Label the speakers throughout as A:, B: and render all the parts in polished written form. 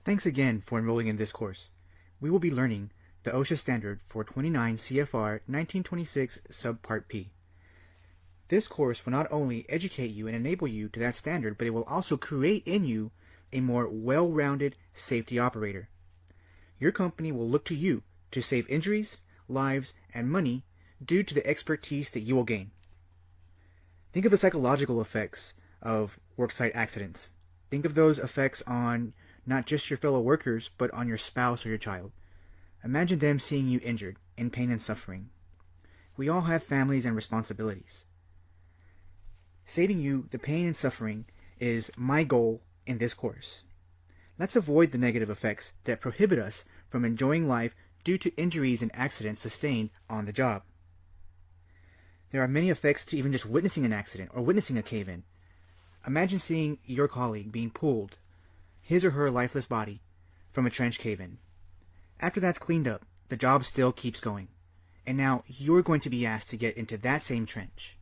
A: Thanks again for enrolling in this course. We will be learning the OSHA standard for 29 CFR 1926 Subpart P. This course will not only educate you and enable you to that standard, but it will also create in you a more well-rounded safety operator. Your company will look to you to save injuries, lives, and money due to the expertise that you will gain. Think of the psychological effects of worksite accidents. Think of those effects on not just your fellow workers, but on your spouse or your child. Imagine them seeing you injured, in pain and suffering. We all have families and responsibilities. Saving you the pain and suffering is my goal in this course. Let's avoid the negative effects that prohibit us from enjoying life due to injuries and accidents sustained on the job. There are many effects to even just witnessing an accident or witnessing a cave-in. Imagine seeing your colleague being pulled, his or her lifeless body, from a trench cave-in. After that's cleaned up, the job still keeps going, and now you're going to be asked to get into that same trench.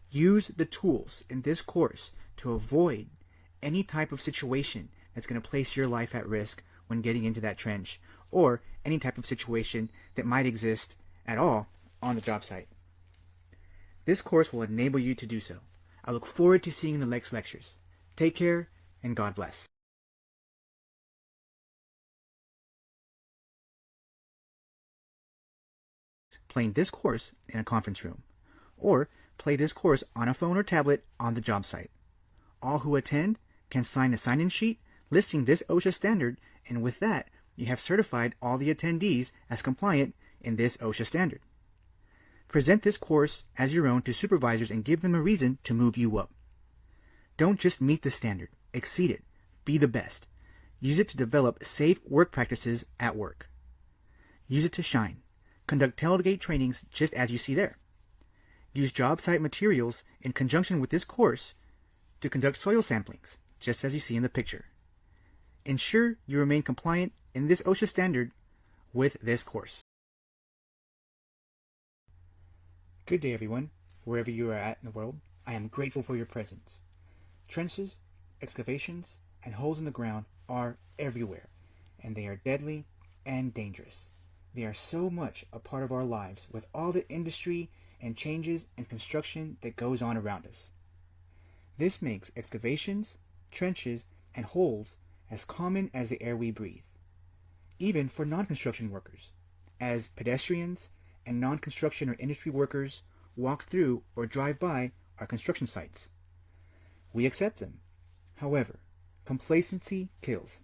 A: Use the tools in this course to avoid any type of situation that's going to place your life at risk when getting into that trench, or any type of situation that might exist at all on the job site. This course will enable you to do so. I look forward to seeing you in the next lectures. Take care, and God bless. Playing this course in a conference room, or play this course on a phone or tablet on the job site. All who attend can sign a sign-in sheet listing this OSHA standard, and with that, you have certified all the attendees as compliant in this OSHA standard. Present this course as your own to supervisors and give them a reason to move you up. Don't just meet the standard, exceed it, be the best. Use it to develop safe work practices at work. Use it to shine. Conduct tailgate trainings just as you see there. Use job site materials in conjunction with this course to conduct soil samplings, just as you see in the picture. Ensure you remain compliant in this OSHA standard with this course. Good day, everyone. Wherever you are at in the world, I am grateful for your presence. Trenches, excavations, and holes in the ground are everywhere, and they are deadly and dangerous. They are so much a part of our lives with all the industry and changes and construction that goes on around us. This makes excavations, trenches, and holes as common as the air we breathe, even for non-construction workers, as pedestrians and non-construction or industry workers walk through or drive by our construction sites. We accept them. However, complacency kills.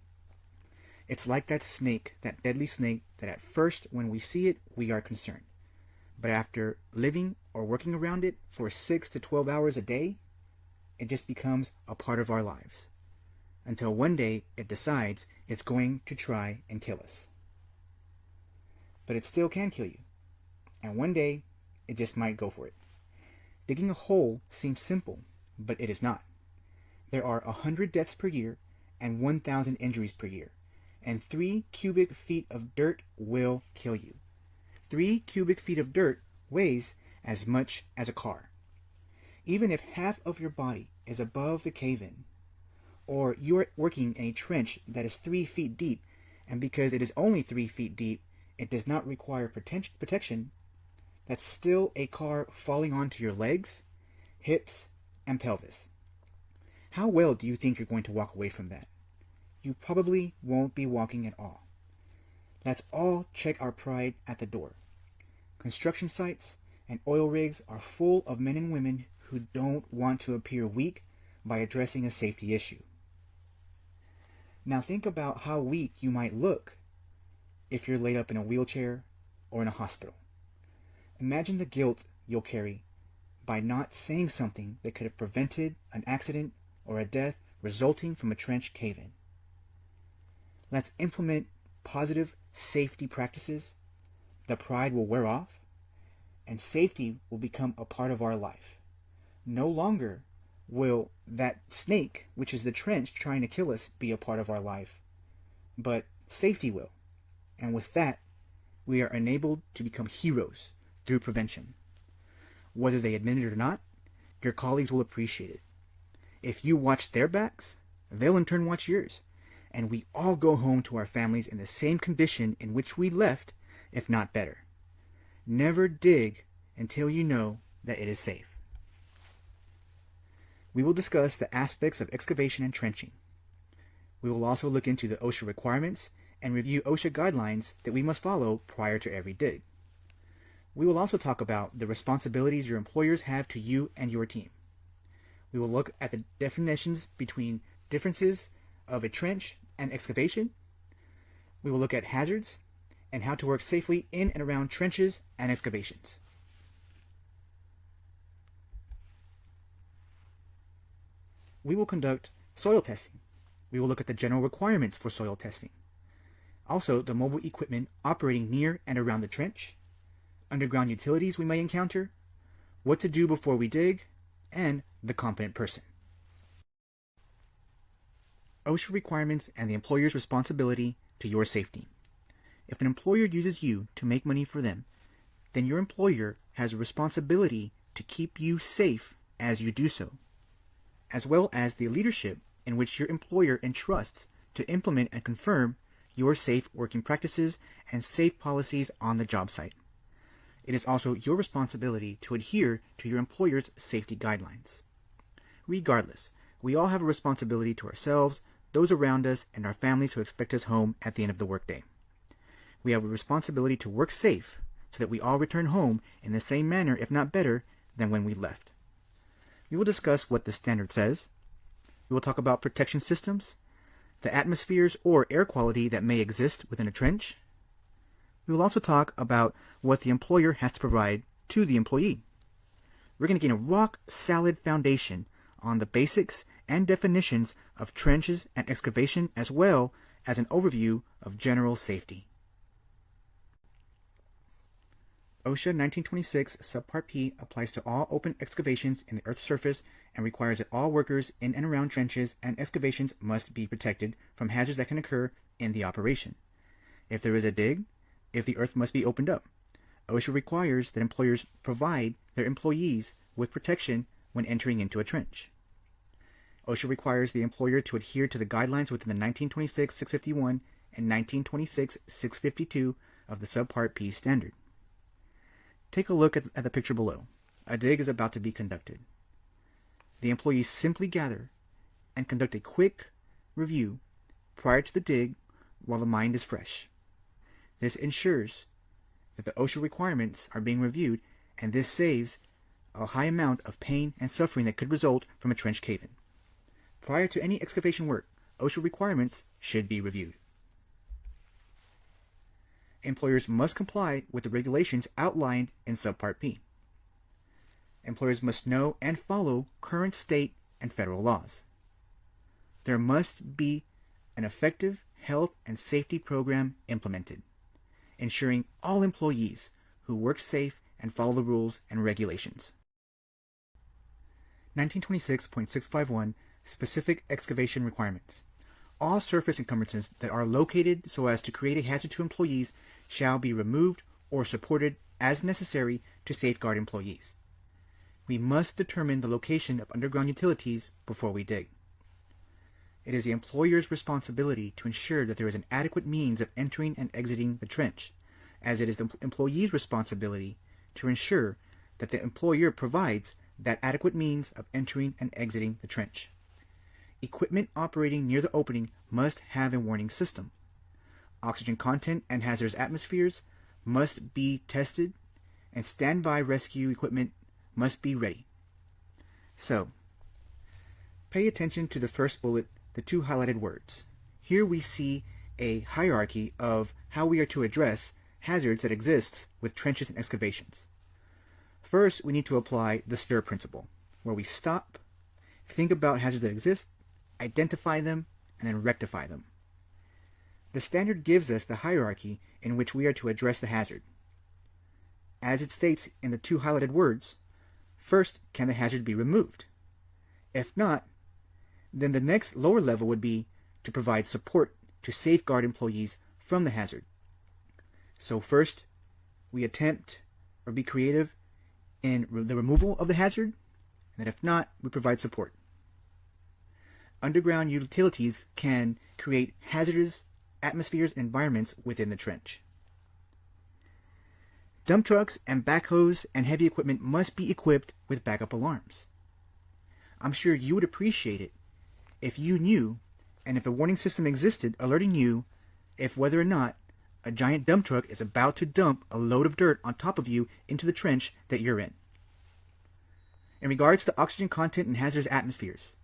A: It's like that snake, that deadly snake, that at first when we see it, we are concerned. But after living or working around it for 6 to 12 hours a day, it just becomes a part of our lives. Until one day it decides it's going to try and kill us. But it still can kill you. And one day, it just might go for it. Digging a hole seems simple, but it is not. There are 100 deaths per year and 1,000 injuries per year, and 3 cubic feet of dirt will kill you. 3 cubic feet of dirt weighs as much as a car. Even if half of your body is above the cave-in, or you're working in a trench that is 3 feet deep, and because it is only 3 feet deep, it does not require protection, that's still a car falling onto your legs, hips, and pelvis. How well do you think you're going to walk away from that? You probably won't be walking at all. Let's all check our pride at the door. Construction sites and oil rigs are full of men and women who don't want to appear weak by addressing a safety issue. Now think about how weak you might look if you're laid up in a wheelchair or in a hospital. Imagine the guilt you'll carry by not saying something that could have prevented an accident or a death resulting from a trench cave-in. Let's implement positive safety practices. The pride will wear off, and safety will become a part of our life. No longer will that snake, which is the trench trying to kill us, be a part of our life, but safety will. And with that, we are enabled to become heroes through prevention. Whether they admit it or not, your colleagues will appreciate it. If you watch their backs, they'll in turn watch yours. and we all go home to our families in the same condition in which we left, if not better. Never dig until you know that it is safe. We will discuss the aspects of excavation and trenching. We will also look into the OSHA requirements and review OSHA guidelines that we must follow prior to every dig. We will also talk about the responsibilities your employers have to you and your team. We will look at the definitions between differences of a trench and excavation. We will look at hazards and how to work safely in and around trenches and excavations. We will conduct soil testing. We will look at the general requirements for soil testing. Also, the mobile equipment operating near and around the trench, underground utilities we may encounter, what to do before we dig, and the competent person. OSHA requirements and the employer's responsibility to your safety. If an employer uses you to make money for them, then your employer has a responsibility to keep you safe as you do so, as well as the leadership in which your employer entrusts to implement and confirm your safe working practices and safe policies on the job site. It is also your responsibility to adhere to your employer's safety guidelines. Regardless, we all have a responsibility to ourselves, those around us, and our families who expect us home at the end of the workday. We have a responsibility to work safe so that we all return home in the same manner, if not better, than when we left. We will discuss what the standard says. We will talk about protection systems, the atmospheres or air quality that may exist within a trench. We will also talk about what the employer has to provide to the employee. We're going to gain a rock-solid foundation on the basics and definitions of trenches and excavation, as well as an overview of general safety. OSHA 1926 Subpart P applies to all open excavations in the earth's surface and requires that all workers in and around trenches and excavations must be protected from hazards that can occur in the operation. If there is a dig, if the earth must be opened up, OSHA requires that employers provide their employees with protection when entering into a trench. OSHA requires the employer to adhere to the guidelines within the 1926-651 and 1926-652 of the Subpart P standard. Take a look at the picture below. A dig is about to be conducted. The employees simply gather and conduct a quick review prior to the dig while the mind is fresh. This ensures that the OSHA requirements are being reviewed, and this saves a high amount of pain and suffering that could result from a trench cave-in. Prior to any excavation work, OSHA requirements should be reviewed. Employers must comply with the regulations outlined in Subpart P. Employers must know and follow current state and federal laws. There must be an effective health and safety program implemented, ensuring all employees who work safe and follow the rules and regulations. 1926.651 Specific Excavation Requirements. All surface encumbrances that are located so as to create a hazard to employees shall be removed or supported as necessary to safeguard employees. We must determine the location of underground utilities before we dig. It is the employer's responsibility to ensure that there is an adequate means of entering and exiting the trench, as it is the employee's responsibility to ensure that the employer provides that adequate means of entering and exiting the trench. Equipment operating near the opening must have a warning system. Oxygen content and hazardous atmospheres must be tested, and standby rescue equipment must be ready. So, pay attention to the first bullet, the two highlighted words. Here we see a hierarchy of how we are to address hazards that exist with trenches and excavations. First, we need to apply the STIR principle, where we stop, think about hazards that exist, identify them, and then rectify them. The standard gives us the hierarchy in which we are to address the hazard. As it states in the two highlighted words, first, can the hazard be removed? If not, then the next lower level would be to provide support to safeguard employees from the hazard. So first, we attempt or be creative in the removal of the hazard, and then if not, we provide support. underground utilities can create hazardous atmospheres and environments within the trench. Dump trucks and backhoes and heavy equipment must be equipped with backup alarms. I'm sure you would appreciate it if you knew, and if a warning system existed alerting you if whether or not a giant dump truck is about to dump a load of dirt on top of you into the trench that you're in. In regards to oxygen content in hazardous atmospheres,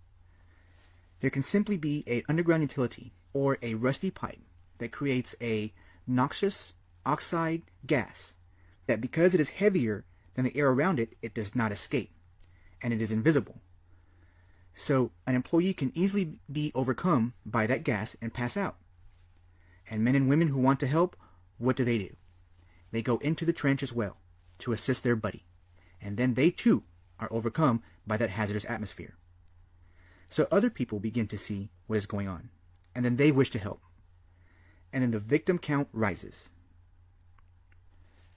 A: there can simply be an underground utility or a rusty pipe that creates a noxious oxide gas that, because it is heavier than the air around it, it does not escape, and it is invisible. So an employee can easily be overcome by that gas and pass out. And men and women who want to help, what do? They go into the trench as well to assist their buddy, and then they too are overcome by that hazardous atmosphere. So other people begin to see what is going on, and then they wish to help. And then the victim count rises.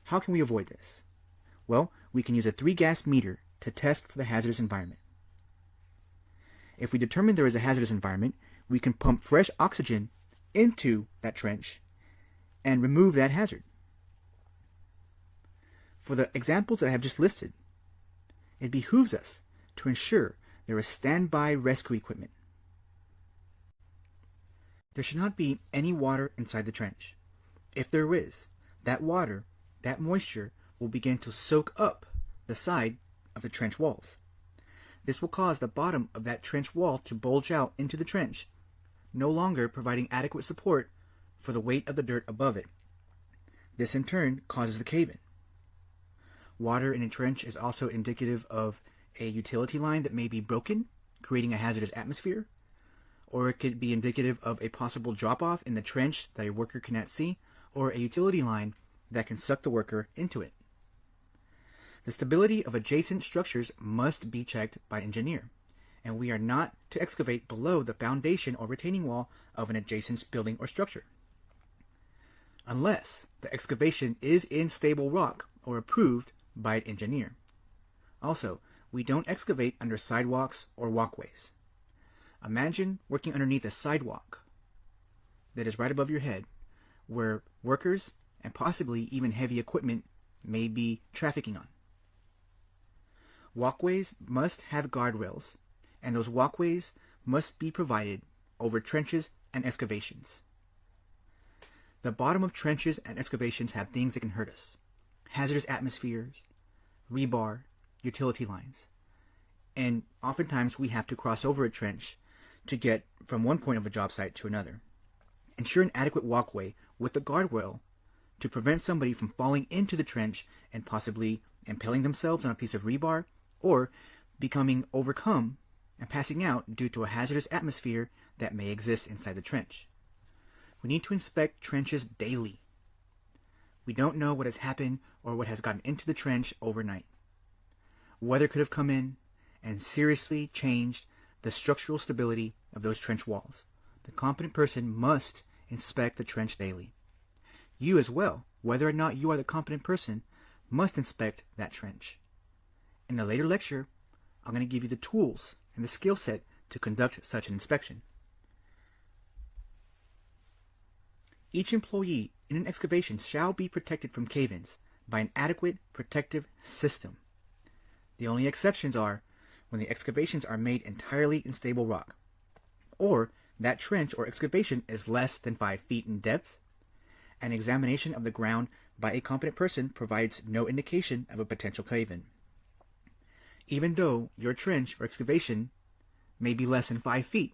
A: How can we avoid this? Well, we can use a 3-gas meter to test for the hazardous environment. If we determine there is a hazardous environment, we can pump fresh oxygen into that trench and remove that hazard. For the examples that I have just listed, it behooves us to ensure there is standby rescue equipment. There should not be any water inside the trench. If there is, that water, that moisture, will begin to soak up the side of the trench walls. This will cause the bottom of that trench wall to bulge out into the trench, no longer providing adequate support for the weight of the dirt above it. This in turn causes the cave-in. Water in a trench is also indicative of a utility line that may be broken, creating a hazardous atmosphere, or it could be indicative of a possible drop-off in the trench that a worker cannot see, or a utility line that can suck the worker into it. The stability of adjacent structures must be checked by an engineer, and we are not to excavate below the foundation or retaining wall of an adjacent building or structure, unless the excavation is in stable rock or approved by an engineer. Also, we don't excavate under sidewalks or walkways. Imagine working underneath a sidewalk that is right above your head, where workers and possibly even heavy equipment may be trafficking on. Walkways must have guardrails, and those walkways must be provided over trenches and excavations. The bottom of trenches and excavations have things that can hurt us: hazardous atmospheres, rebar, utility lines. And oftentimes we have to cross over a trench to get from one point of a job site to another. Ensure an adequate walkway with the guardrail to prevent somebody from falling into the trench and possibly impaling themselves on a piece of rebar, or becoming overcome and passing out due to a hazardous atmosphere that may exist inside the trench. We need to inspect trenches daily. We don't know what has happened or what has gotten into the trench overnight. Weather could have come in and seriously changed the structural stability of those trench walls. The competent person must inspect the trench daily. You as well, whether or not you are the competent person, must inspect that trench. In a later lecture, I'm going to give you the tools and the skill set to conduct such an inspection. Each employee in an excavation shall be protected from cave-ins by an adequate protective system. The only exceptions are when the excavations are made entirely in stable rock, or that trench or excavation is less than 5 feet in depth. An examination of the ground by a competent person provides no indication of a potential cave-in. Even though your trench or excavation may be less than 5 feet,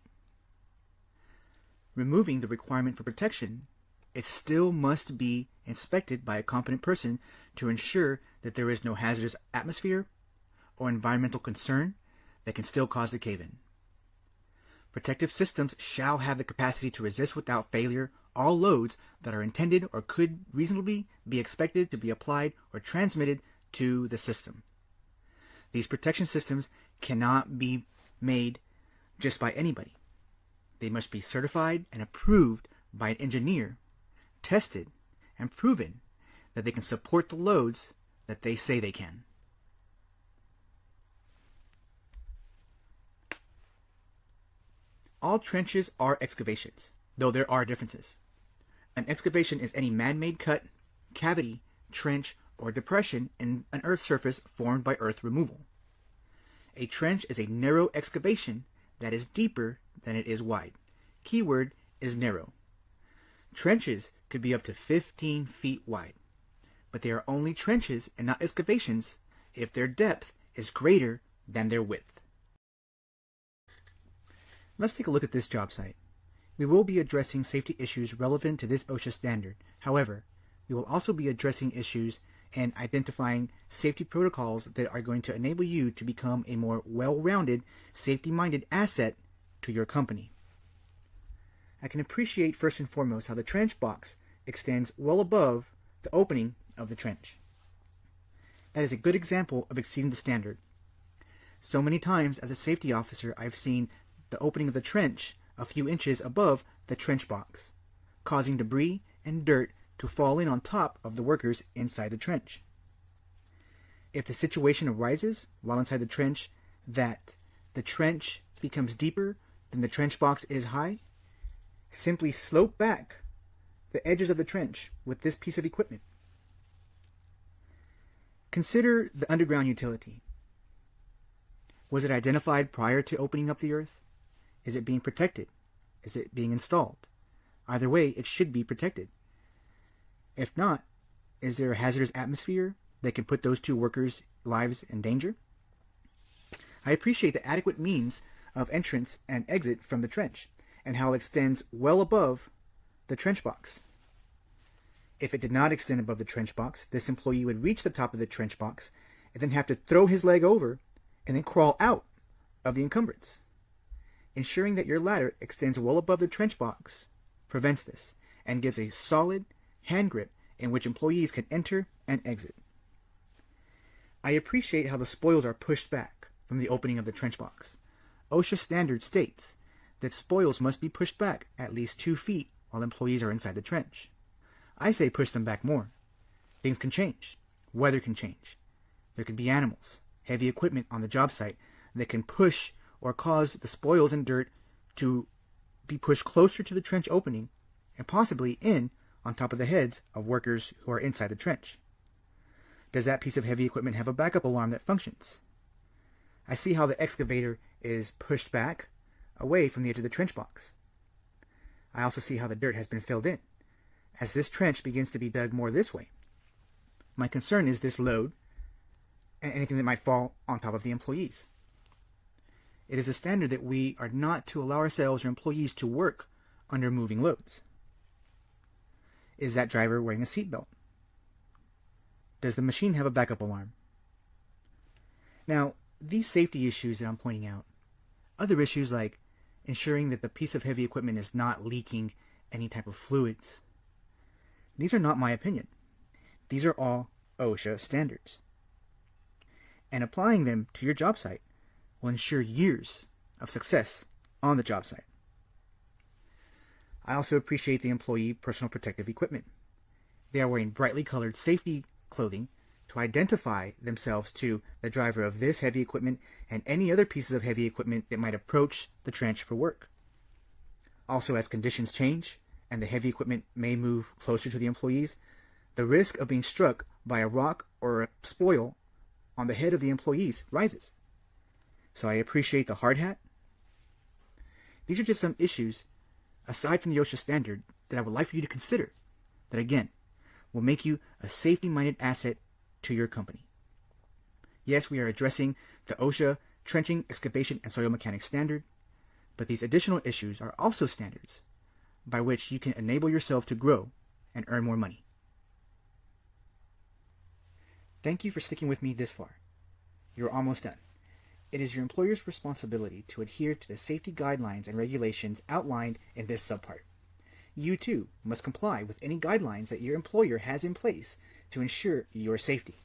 A: removing the requirement for protection, it still must be inspected by a competent person to ensure that there is no hazardous atmosphere or environmental concern that can still cause the cave-in. Protective systems shall have the capacity to resist without failure all loads that are intended or could reasonably be expected to be applied or transmitted to the system. These protection systems cannot be made just by anybody. They must be certified and approved by an engineer, tested and proven that they can support the loads that they say they can. All trenches are excavations, though there are differences. An excavation is any man-made cut, cavity, trench, or depression in an earth surface formed by earth removal. A trench is a narrow excavation that is deeper than it is wide. Keyword is narrow. Trenches could be up to 15 feet wide, but they are only trenches and not excavations if their depth is greater than their width. Let's take a look at this job site. We will be addressing safety issues relevant to this OSHA standard. However, we will also be addressing issues and identifying safety protocols that are going to enable you to become a more well-rounded, safety-minded asset to your company. I can appreciate first and foremost how the trench box extends well above the opening of the trench. That is a good example of exceeding the standard. So many times as a safety officer, I've seen the opening of the trench a few inches above the trench box, causing debris and dirt to fall in on top of the workers inside the trench. If the situation arises while inside the trench that the trench becomes deeper than the trench box is high, simply slope back the edges of the trench with this piece of equipment. Consider the underground utility. Was it identified prior to opening up the earth? Is it being protected? Is it being installed? Either way, it should be protected. If not, is there a hazardous atmosphere that can put those two workers' lives in danger? I appreciate the adequate means of entrance and exit from the trench and how it extends well above the trench box. If it did not extend above the trench box, this employee would reach the top of the trench box and then have to throw his leg over and then crawl out of the encumbrance. Ensuring that your ladder extends well above the trench box prevents this and gives a solid hand grip in which employees can enter and exit. I appreciate how the spoils are pushed back from the opening of the trench box. OSHA standard states that spoils must be pushed back at least 2 feet while employees are inside the trench. I say push them back more. Things can change. Weather can change. There could be animals, heavy equipment on the job site that can push or cause the spoils and dirt to be pushed closer to the trench opening and possibly in on top of the heads of workers who are inside the trench. Does that piece of heavy equipment have a backup alarm that functions? I see how the excavator is pushed back away from the edge of the trench box. I also see how the dirt has been filled in as this trench begins to be dug more this way. My concern is this load and anything that might fall on top of the employees. It is a standard that we are not to allow ourselves or employees to work under moving loads. Is that driver wearing a seatbelt? Does the machine have a backup alarm? Now, these safety issues that I'm pointing out, other issues like ensuring that the piece of heavy equipment is not leaking any type of fluids, these are not my opinion. These are all OSHA standards. And applying them to your job site will ensure years of success on the job site. I also appreciate the employee personal protective equipment. They are wearing brightly colored safety clothing to identify themselves to the driver of this heavy equipment and any other pieces of heavy equipment that might approach the trench for work. Also, as conditions change and the heavy equipment may move closer to the employees, the risk of being struck by a rock or a spoil on the head of the employees rises. So I appreciate the hard hat. These are just some issues, aside from the OSHA standard, that I would like for you to consider, that again, will make you a safety-minded asset to your company. Yes, we are addressing the OSHA trenching, excavation, and soil mechanics standard, but these additional issues are also standards by which you can enable yourself to grow and earn more money. Thank you for sticking with me this far. You're almost done. It is your employer's responsibility to adhere to the safety guidelines and regulations outlined in this subpart. You too must comply with any guidelines that your employer has in place to ensure your safety.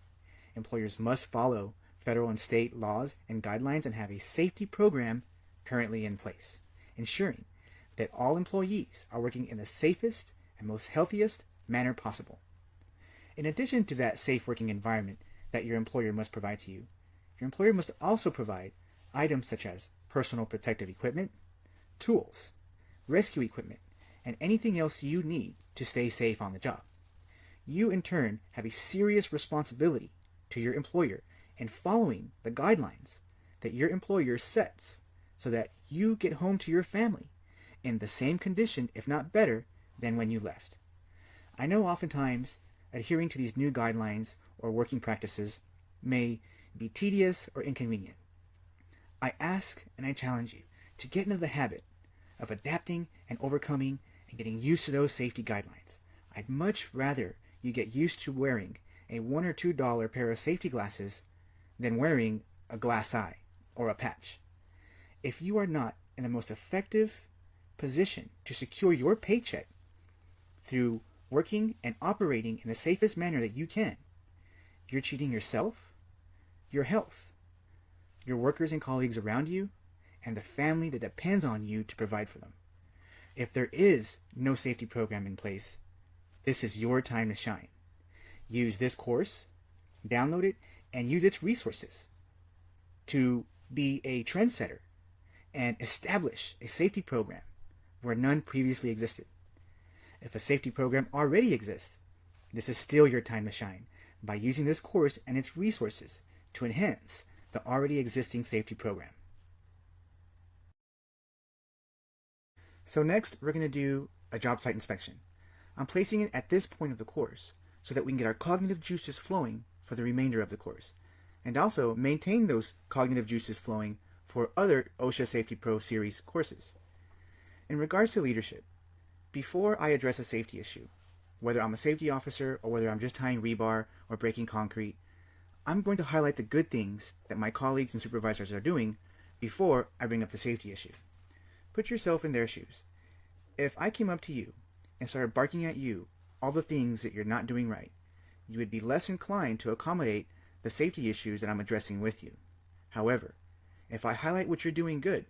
A: Employers must follow federal and state laws and guidelines and have a safety program currently in place, ensuring that all employees are working in the safest and most healthiest manner possible. In addition to that safe working environment that your employer must provide to you, your employer must also provide items such as personal protective equipment, tools, rescue equipment, and anything else you need to stay safe on the job. You, in turn, have a serious responsibility to your employer in following the guidelines that your employer sets so that you get home to your family in the same condition, if not better, than when you left. I know oftentimes adhering to these new guidelines or working practices may be tedious or inconvenient. I ask and I challenge you to get into the habit of adapting and overcoming and getting used to those safety guidelines. I'd much rather you get used to wearing a $1 or $2 pair of safety glasses than wearing a glass eye or a patch. If you are not in the most effective position to secure your paycheck through working and operating in the safest manner that you can, you're cheating yourself, your health, your workers and colleagues around you, and the family that depends on you to provide for them. If there is no safety program in place, this is your time to shine. Use this course, download it, and use its resources to be a trendsetter and establish a safety program where none previously existed. If a safety program already exists, this is still your time to shine by using this course and its resources to enhance the already existing safety program. So next, we're going to do a job site inspection. I'm placing it at this point of the course so that we can get our cognitive juices flowing for the remainder of the course, and also maintain those cognitive juices flowing for other OSHA Safety Pro Series courses. In regards to leadership, before I address a safety issue, whether I'm a safety officer or whether I'm just tying rebar or breaking concrete, I'm going to highlight the good things that my colleagues and supervisors are doing before I bring up the safety issue. Put yourself in their shoes. If I came up to you and started barking at you all the things that you're not doing right, you would be less inclined to accommodate the safety issues that I'm addressing with you. However, if I highlight what you're doing good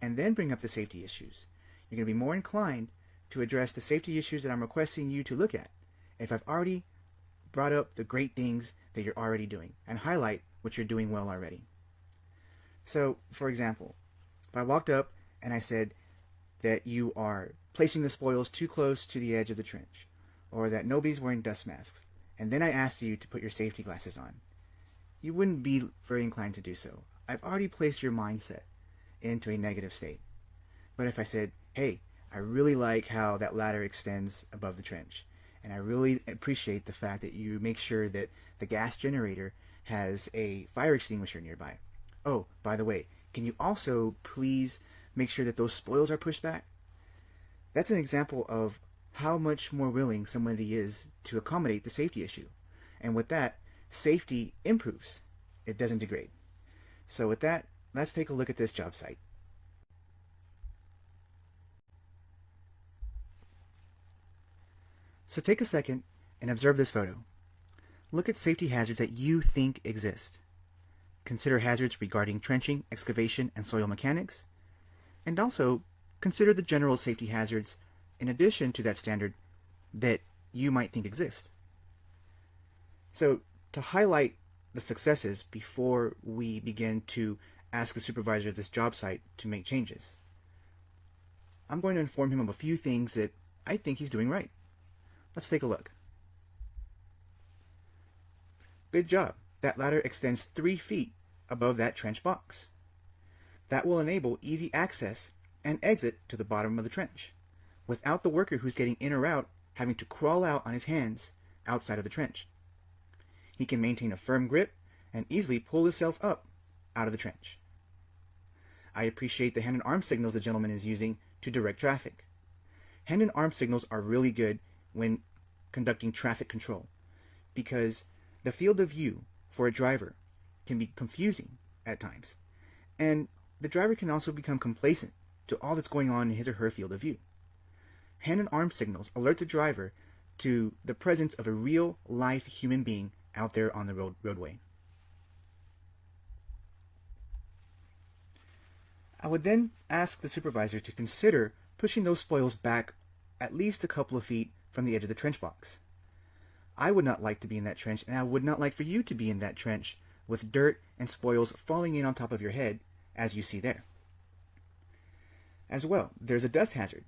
A: and then bring up the safety issues, you're going to be more inclined to address the safety issues that I'm requesting you to look at if I've already brought up the great things that you're already doing and highlight what you're doing well already. So, for example, if I walked up and I said that you are placing the spoils too close to the edge of the trench, or that nobody's wearing dust masks, and then I asked you to put your safety glasses on, you wouldn't be very inclined to do so. I've already placed your mindset into a negative state. But if I said, hey, I really like how that ladder extends above the trench, and I really appreciate the fact that you make sure that the gas generator has a fire extinguisher nearby. Oh, by the way, can you also please make sure that those spoils are pushed back? That's an example of how much more willing somebody is to accommodate the safety issue. And with that, safety improves. It doesn't degrade. So with that, let's take a look at this job site. So take a second and observe this photo. Look at safety hazards that you think exist. Consider hazards regarding trenching, excavation, and soil mechanics. And also consider the general safety hazards in addition to that standard that you might think exist. So to highlight the successes before we begin to ask the supervisor of this job site to make changes, I'm going to inform him of a few things that I think he's doing right. Let's take a look. Good job. That ladder extends 3 feet above that trench box. That will enable easy access and exit to the bottom of the trench, without the worker who's getting in or out having to crawl out on his hands outside of the trench. He can maintain a firm grip and easily pull himself up out of the trench. I appreciate the hand and arm signals the gentleman is using to direct traffic. Hand and arm signals are really good when conducting traffic control, because the field of view for a driver can be confusing at times, and the driver can also become complacent to all that's going on in his or her field of view. Hand and arm signals alert the driver to the presence of a real life human being out there on the roadway. I would then ask the supervisor to consider pushing those spoils back at least a couple of feet from the edge of the trench box. I would not like to be in that trench, and I would not like for you to be in that trench with dirt and spoils falling in on top of your head, as you see there. As well, there's a dust hazard.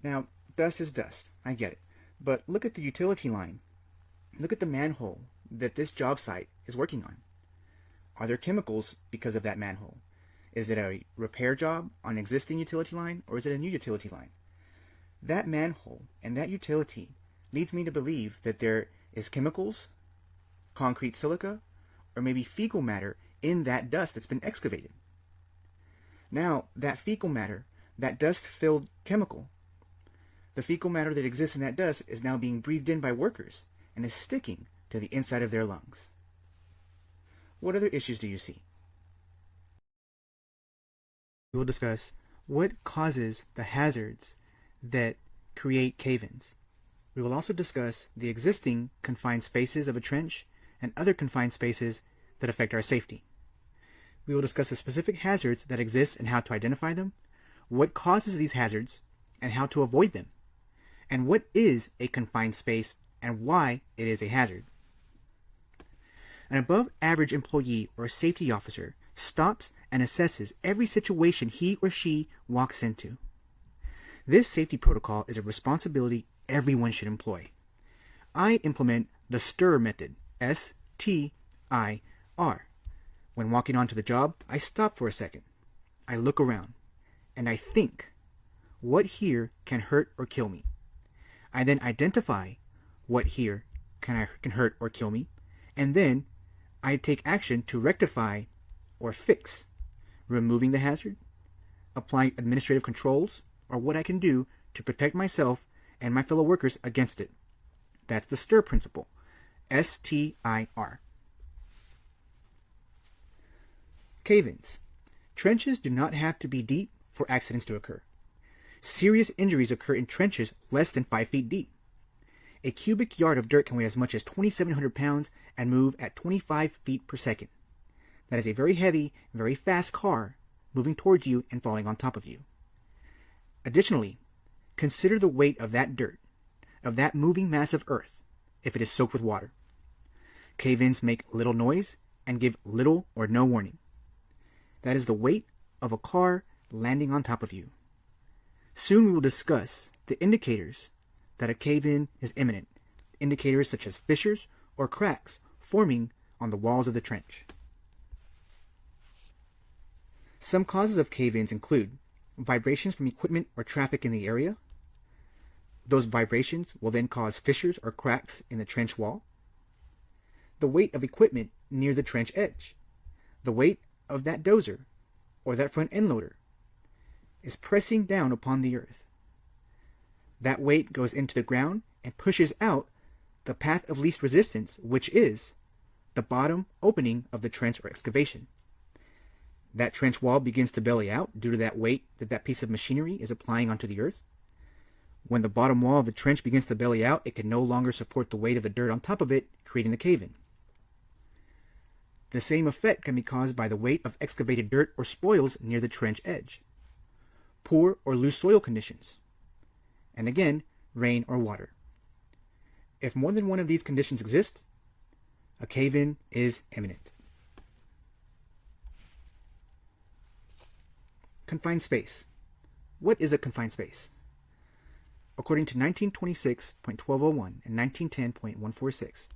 A: Now, dust is dust, I get it. But look at the utility line. Look at the manhole that this job site is working on. Are there chemicals because of that manhole? Is it a repair job on an existing utility line, or is it a new utility line? That manhole and that utility leads me to believe that there is chemicals, concrete silica, or maybe fecal matter in that dust that's been excavated. Now, that fecal matter, that dust-filled chemical, the fecal matter that exists in that dust is now being breathed in by workers and is sticking to the inside of their lungs. What other issues do you see? We will discuss what causes the hazards that create cave-ins. We will also discuss the existing confined spaces of a trench and other confined spaces that affect our safety. We will discuss the specific hazards that exist and how to identify them, what causes these hazards, and how to avoid them, and what is a confined space and why it is a hazard. An above-average employee or safety officer stops and assesses every situation he or she walks into. This safety protocol is a responsibility everyone should employ. I implement the STIR method, S-T-I-R. When walking onto the job, I stop for a second. I look around, and I think, what here can hurt or kill me? I then identify what here can hurt or kill me, and then I take action to rectify or fix, removing the hazard, applying administrative controls, or what I can do to protect myself and my fellow workers against it. That's the STIR principle, S-T-I-R. Cave-ins. Trenches do not have to be deep for accidents to occur. Serious injuries occur in trenches less than 5 feet deep. A cubic yard of dirt can weigh as much as 2,700 pounds and move at 25 feet per second. That is a very heavy, very fast car moving towards you and falling on top of you. Additionally, consider the weight of that dirt, of that moving mass of earth, if it is soaked with water. Cave-ins make little noise and give little or no warning. That is the weight of a car landing on top of you. Soon we will discuss the indicators that a cave-in is imminent, indicators such as fissures or cracks forming on the walls of the trench. Some causes of cave-ins include vibrations from equipment or traffic in the area. Those vibrations will then cause fissures or cracks in the trench wall. The weight of equipment near the trench edge. The weight of that dozer or that front end loader is pressing down upon the earth. That weight goes into the ground and pushes out the path of least resistance, which is the bottom opening of the trench or excavation. That trench wall begins to belly out due to that weight that that piece of machinery is applying onto the earth. When the bottom wall of the trench begins to belly out, it can no longer support the weight of the dirt on top of it, creating the cave-in. The same effect can be caused by the weight of excavated dirt or spoils near the trench edge. Poor or loose soil conditions. And again, rain or water. If more than one of these conditions exist, a cave-in is imminent. Confined space. What is a confined space? According to 1926.1201 and 1910.146,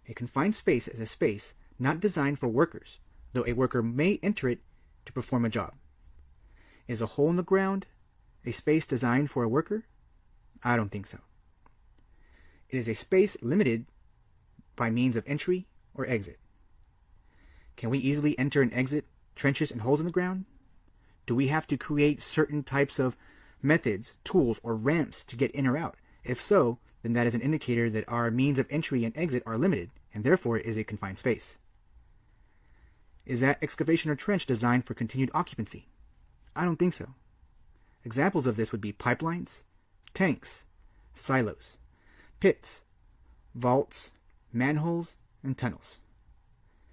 A: a confined space is a space not designed for workers, though a worker may enter it to perform a job. Is a hole in the ground a space designed for a worker? I don't think so. It is a space limited by means of entry or exit. Can we easily enter and exit trenches and holes in the ground? Do we have to create certain types of methods, tools, or ramps to get in or out? If so, then that is an indicator that our means of entry and exit are limited, and therefore it is a confined space. Is that excavation or trench designed for continued occupancy? I don't think so. Examples of this would be pipelines, tanks, silos, pits, vaults, manholes, and tunnels.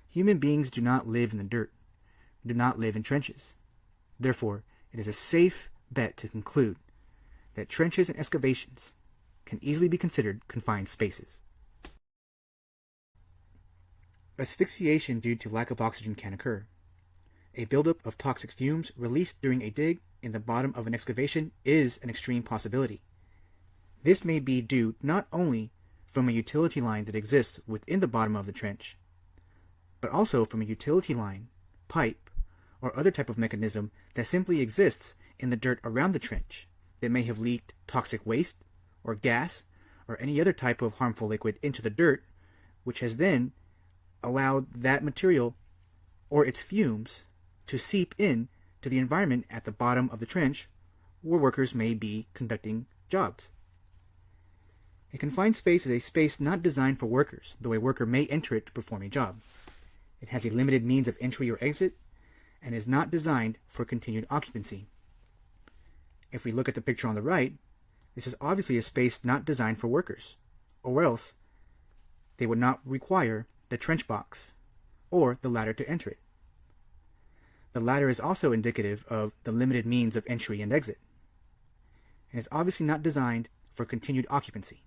A: Human beings do not live in the dirt, do not live in trenches. Therefore, it is a safe bet to conclude that trenches and excavations can easily be considered confined spaces. Asphyxiation due to lack of oxygen can occur. A buildup of toxic fumes released during a dig in the bottom of an excavation is an extreme possibility. This may be due not only from a utility line that exists within the bottom of the trench, but also from a utility line, pipe, or other type of mechanism that simply exists in the dirt around the trench that may have leaked toxic waste or gas or any other type of harmful liquid into the dirt, which has then allowed that material or its fumes to seep in to the environment at the bottom of the trench where workers may be conducting jobs. A confined space is a space not designed for workers, though a worker may enter it to perform a job. It has a limited means of entry or exit and is not designed for continued occupancy. If we look at the picture on the right, this is obviously a space not designed for workers, or else they would not require the trench box or the ladder to enter it. The ladder is also indicative of the limited means of entry and exit, and is obviously not designed for continued occupancy.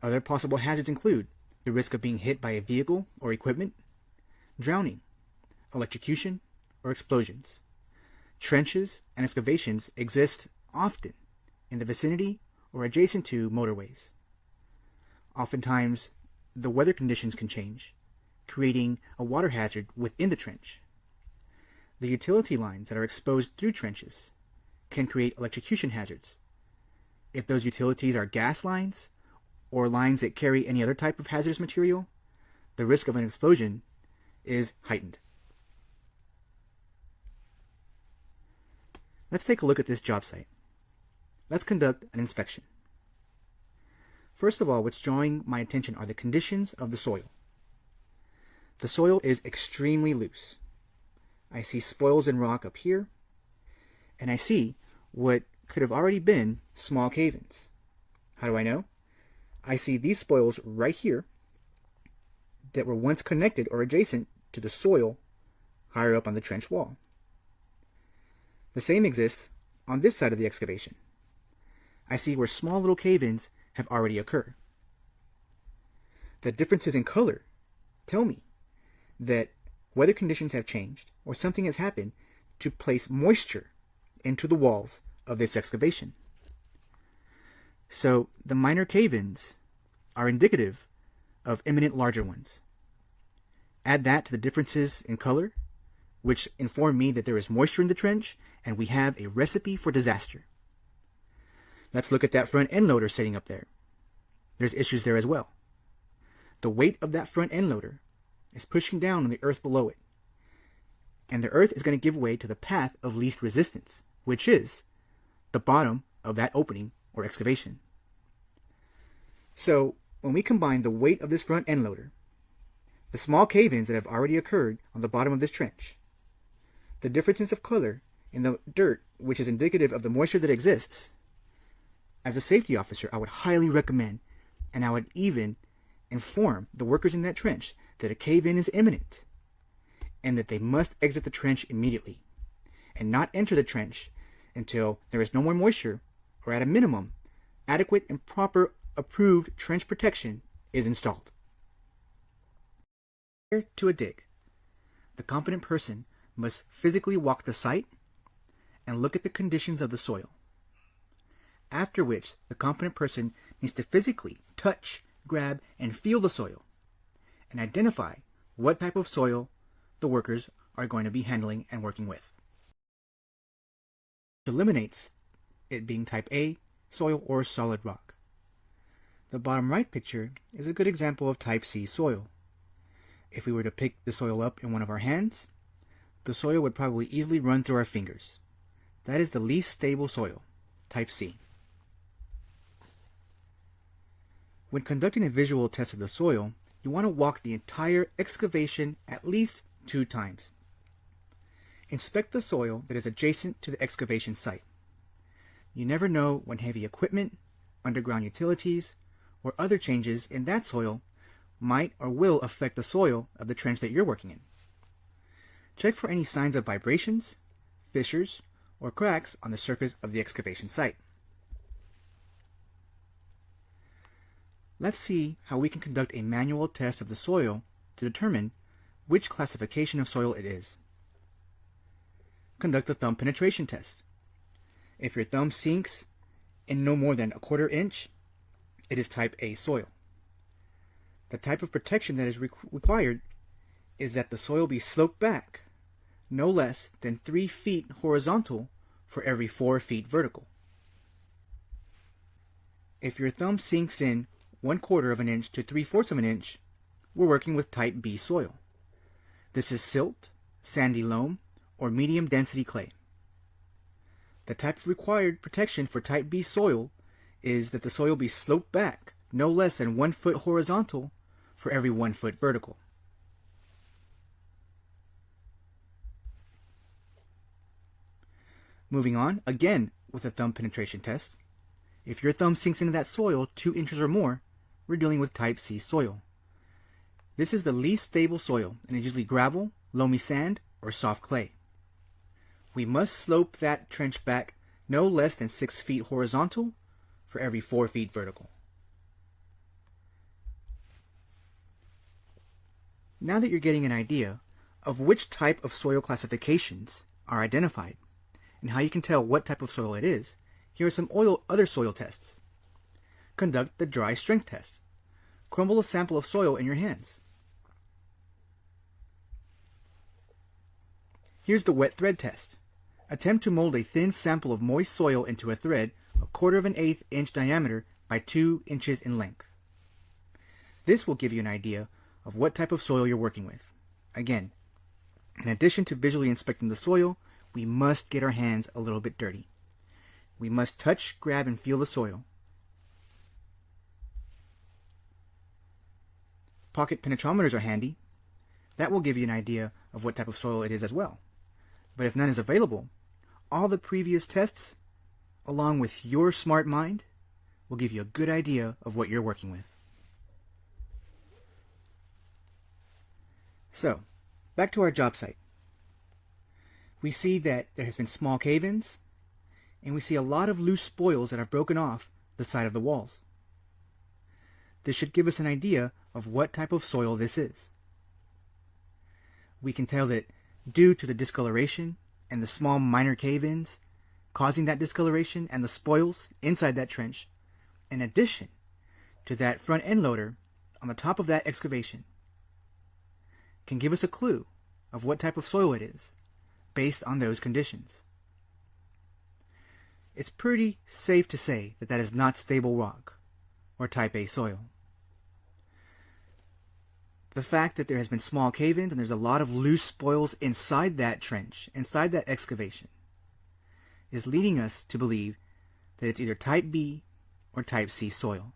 A: Other possible hazards include the risk of being hit by a vehicle or equipment, drowning, electrocution, or explosions. Trenches and excavations exist often in the vicinity or adjacent to motorways. Oftentimes, the weather conditions can change, creating a water hazard within the trench. The utility lines that are exposed through trenches can create electrocution hazards. If those utilities are gas lines or lines that carry any other type of hazardous material, the risk of an explosion is heightened. Let's take a look at this job site. Let's conduct an inspection. First of all, what's drawing my attention are the conditions of the soil. The soil is extremely loose. I see spoils and rock up here, and I see what could have already been small cave-ins. How do I know? I see these spoils right here that were once connected or adjacent to the soil higher up on the trench wall. The same exists on this side of the excavation. I see where small little cave-ins have already occurred. The differences in color tell me that weather conditions have changed or something has happened to place moisture into the walls of this excavation. So the minor cave-ins are indicative of imminent larger ones. Add that to the differences in color, which inform me that there is moisture in the trench and we have a recipe for disaster. Let's look at that front end loader sitting up there. There's issues there as well. The weight of that front end loader is pushing down on the earth below it, and the earth is going to give way to the path of least resistance, which is the bottom of that opening or excavation. So when we combine the weight of this front end loader, the small cave-ins that have already occurred on the bottom of this trench, the differences of color in the dirt, which is indicative of the moisture that exists, as a safety officer, I would highly recommend, and I would even inform the workers in that trench that a cave-in is imminent and that they must exit the trench immediately and not enter the trench until there is no more moisture, or at a minimum, adequate and proper approved trench protection is installed. Prior to a dig, the competent person must physically walk the site and look at the conditions of the soil. After which, the competent person needs to physically touch, grab, and feel the soil and identify what type of soil the workers are going to be handling and working with. It eliminates it being type A soil or solid rock. The bottom right picture is a good example of type C soil. If we were to pick the soil up in one of our hands, the soil would probably easily run through our fingers. That is the least stable soil, type C. When conducting a visual test of the soil, you want to walk the entire excavation at least 2 times. Inspect the soil that is adjacent to the excavation site. You never know when heavy equipment, underground utilities, or other changes in that soil might or will affect the soil of the trench that you're working in. Check for any signs of vibrations, fissures, or cracks on the surface of the excavation site. Let's see how we can conduct a manual test of the soil to determine which classification of soil it is. conduct the thumb penetration test. If your thumb sinks in no more than 1/4 inch, it is type A soil. The type of protection that is required is that the soil be sloped back no less than 3 feet horizontal for every 4 feet vertical. If your thumb sinks in 1/4 of an inch to 3/4 of an inch, we're working with type B soil. This is silt, sandy loam, or medium density clay. The type of required protection for type B soil is that the soil be sloped back no less than 1 foot horizontal for every 1 foot vertical. Moving on, again with a thumb penetration test. If your thumb sinks into that soil 2 inches or more, we're dealing with type C soil. This is the least stable soil, and is usually gravel, loamy sand, or soft clay. We must slope that trench back no less than 6 feet horizontal for every 4 feet vertical. Now that you're getting an idea of which type of soil classifications are identified and how you can tell what type of soil it is, here are some other soil tests. Conduct the dry strength test. Crumble a sample of soil in your hands. Here's the wet thread test. Attempt to mold a thin sample of moist soil into a thread 1/4 inch diameter by 2 inches in length. This will give you an idea of what type of soil you're working with. Again, in addition to visually inspecting the soil, we must get our hands a little bit dirty. We must touch, grab, and feel the soil. Pocket penetrometers are handy. That will give you an idea of what type of soil it is as well. But if none is available, all the previous tests, along with your smart mind, will give you a good idea of what you're working with. So, back to our job site. We see that there has been small cave-ins, and we see a lot of loose spoils that have broken off the side of the walls. This should give us an idea of what type of soil this is. We can tell that due to the discoloration and the small minor cave-ins causing that discoloration and the spoils inside that trench, in addition to that front end loader on the top of that excavation, can give us a clue of what type of soil it is based on those conditions. It's pretty safe to say that that is not stable rock or type A soil. The fact that there has been small cave-ins and there's a lot of loose spoils inside that trench, inside that excavation, is leading us to believe that it's either type B or type C soil.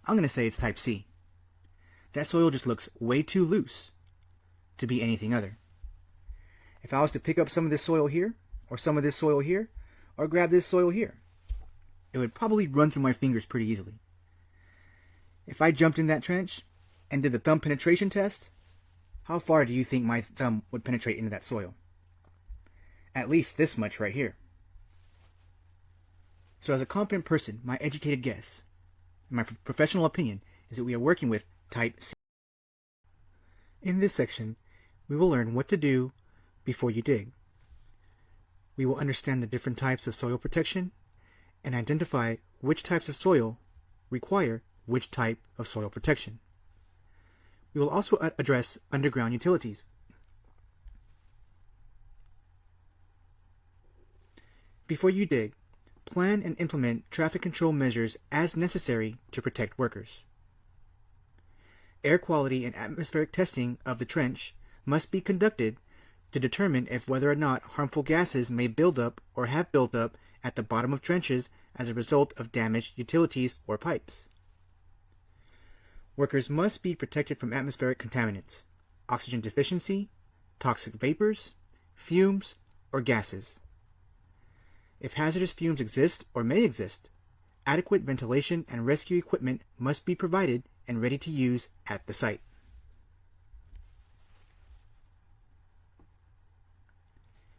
A: I'm going to say it's type C. That soil just looks way too loose to be anything other. If I was to pick up some of this soil here, or some of this soil here, or grab this soil here, it would probably run through my fingers pretty easily. If I jumped in that trench and did the thumb penetration test, how far do you think my thumb would penetrate into that soil? At least this much right here. So as a competent person, my educated guess, and my professional opinion, is that we are working with type C. In this section, we will learn what to do before you dig. We will understand the different types of soil protection and identify which types of soil require which type of soil protection. We will also address underground utilities. Before you dig, plan and implement traffic control measures as necessary to protect workers. Air quality and atmospheric testing of the trench must be conducted to determine if whether or not harmful gases may build up or have built up at the bottom of trenches as a result of damaged utilities or pipes. Workers must be protected from atmospheric contaminants, oxygen deficiency, toxic vapors, fumes, or gases. If hazardous fumes exist or may exist, adequate ventilation and rescue equipment must be provided and ready to use at the site.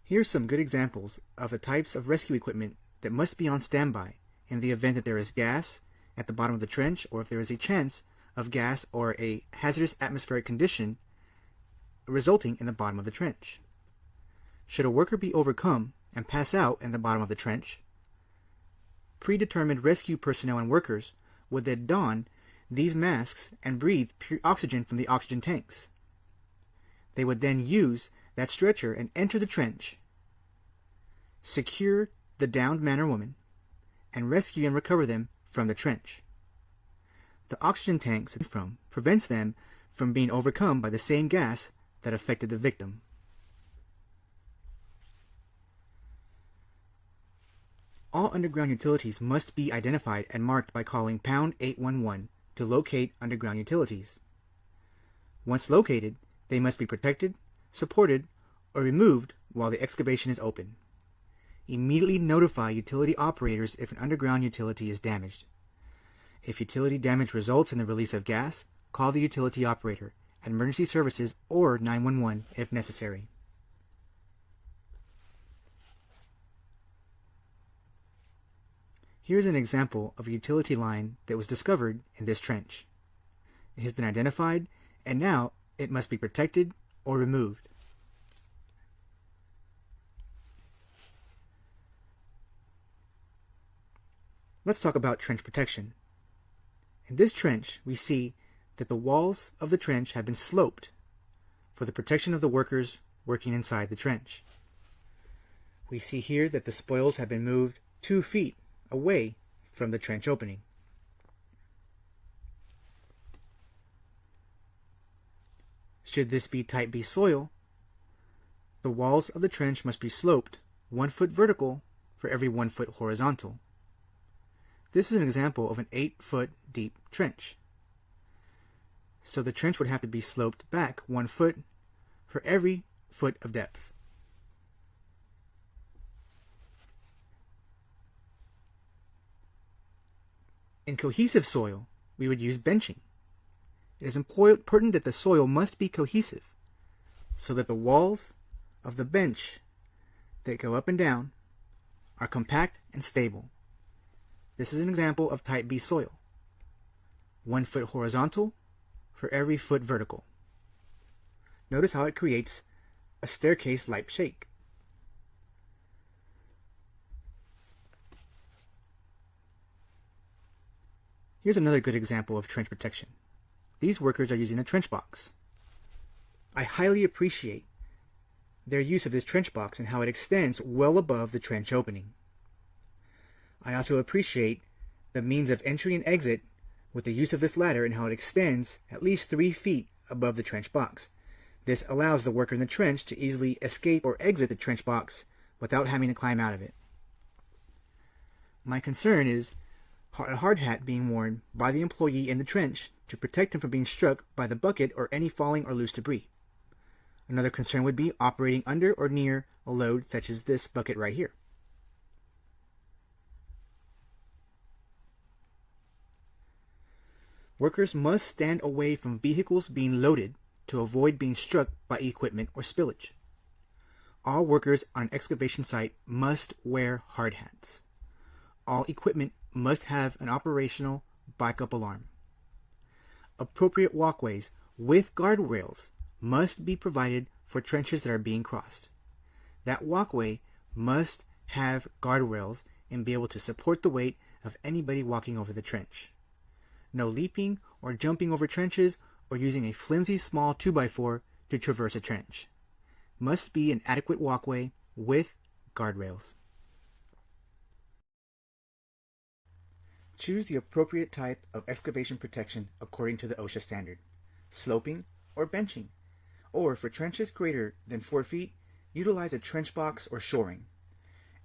A: Here are some good examples of the types of rescue equipment that must be on standby in the event that there is gas at the bottom of the trench, or if there is a chance of gas or a hazardous atmospheric condition resulting in the bottom of the trench. Should a worker be overcome and pass out in the bottom of the trench, predetermined rescue personnel and workers would then don these masks and breathe pure oxygen from the oxygen tanks. They would then use that stretcher and enter the trench, secure the downed man or woman, and rescue and recover them from the trench. The oxygen tanks prevents them from being overcome by the same gas that affected the victim. All underground utilities must be identified and marked by calling pound 811 to locate underground utilities. Once located, they must be protected, supported, or removed while the excavation is open. Immediately notify utility operators if an underground utility is damaged. If utility damage results in the release of gas, call the utility operator, emergency services, or 911 if necessary. Here's an example of a utility line that was discovered in this trench. It has been identified, and now it must be protected or removed. Let's talk about trench protection. In this trench, we see that the walls of the trench have been sloped for the protection of the workers working inside the trench. We see here that the spoils have been moved 2 feet away from the trench opening. Should this be type B soil, the walls of the trench must be sloped 1 foot vertical for every 1 foot horizontal. This is an example of an 8-foot deep trench. So the trench would have to be sloped back 1 foot for every foot of depth. In cohesive soil, we would use benching. It is important that the soil must be cohesive so that the walls of the bench that go up and down are compact and stable. This is an example of type B soil. 1 foot horizontal for every foot vertical. Notice how it creates a staircase-like shape. Here's another good example of trench protection. These workers are using a trench box. I highly appreciate their use of this trench box and how it extends well above the trench opening. I also appreciate the means of entry and exit with the use of this ladder and how it extends at least 3 feet above the trench box. This allows the worker in the trench to easily escape or exit the trench box without having to climb out of it. My concern is a hard hat being worn by the employee in the trench to protect him from being struck by the bucket or any falling or loose debris. Another concern would be operating under or near a load such as this bucket right here. Workers must stand away from vehicles being loaded to avoid being struck by equipment or spillage. All workers on an excavation site must wear hard hats. All equipment must have an operational backup alarm. Appropriate walkways with guardrails must be provided for trenches that are being crossed. That walkway must have guardrails and be able to support the weight of anybody walking over the trench. No leaping or jumping over trenches or using a flimsy small 2x4 to traverse a trench. Must be an adequate walkway with guardrails. Choose the appropriate type of excavation protection according to the OSHA standard, sloping or benching, or for trenches greater than 4 feet, utilize a trench box or shoring.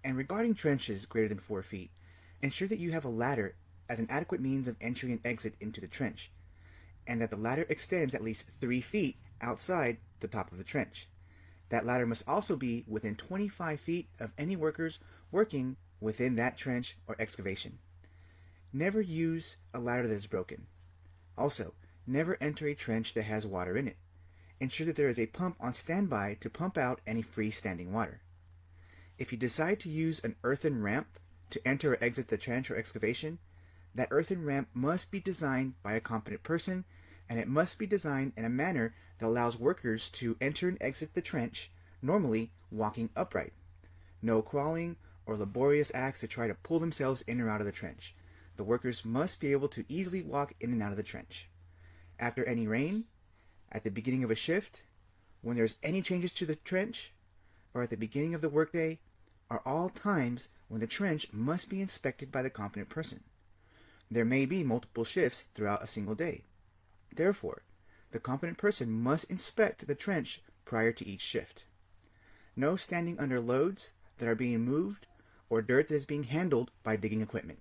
A: And regarding trenches greater than 4 feet, ensure that you have a ladder as an adequate means of entry and exit into the trench, and that the ladder extends at least 3 feet outside the top of the trench. That ladder must also be within 25 feet of any workers working within that trench or excavation. Never use a ladder that is broken. Also, never enter a trench that has water in it. Ensure that there is a pump on standby to pump out any freestanding water. If you decide to use an earthen ramp to enter or exit the trench or excavation, that earthen ramp must be designed by a competent person, and it must be designed in a manner that allows workers to enter and exit the trench normally walking upright. No crawling or laborious acts to try to pull themselves in or out of the trench. The workers must be able to easily walk in and out of the trench. After any rain, at the beginning of a shift, when there's any changes to the trench, or at the beginning of the workday, are all times when the trench must be inspected by the competent person. There may be multiple shifts throughout a single day. Therefore, the competent person must inspect the trench prior to each shift. No standing under loads that are being moved or dirt that is being handled by digging equipment.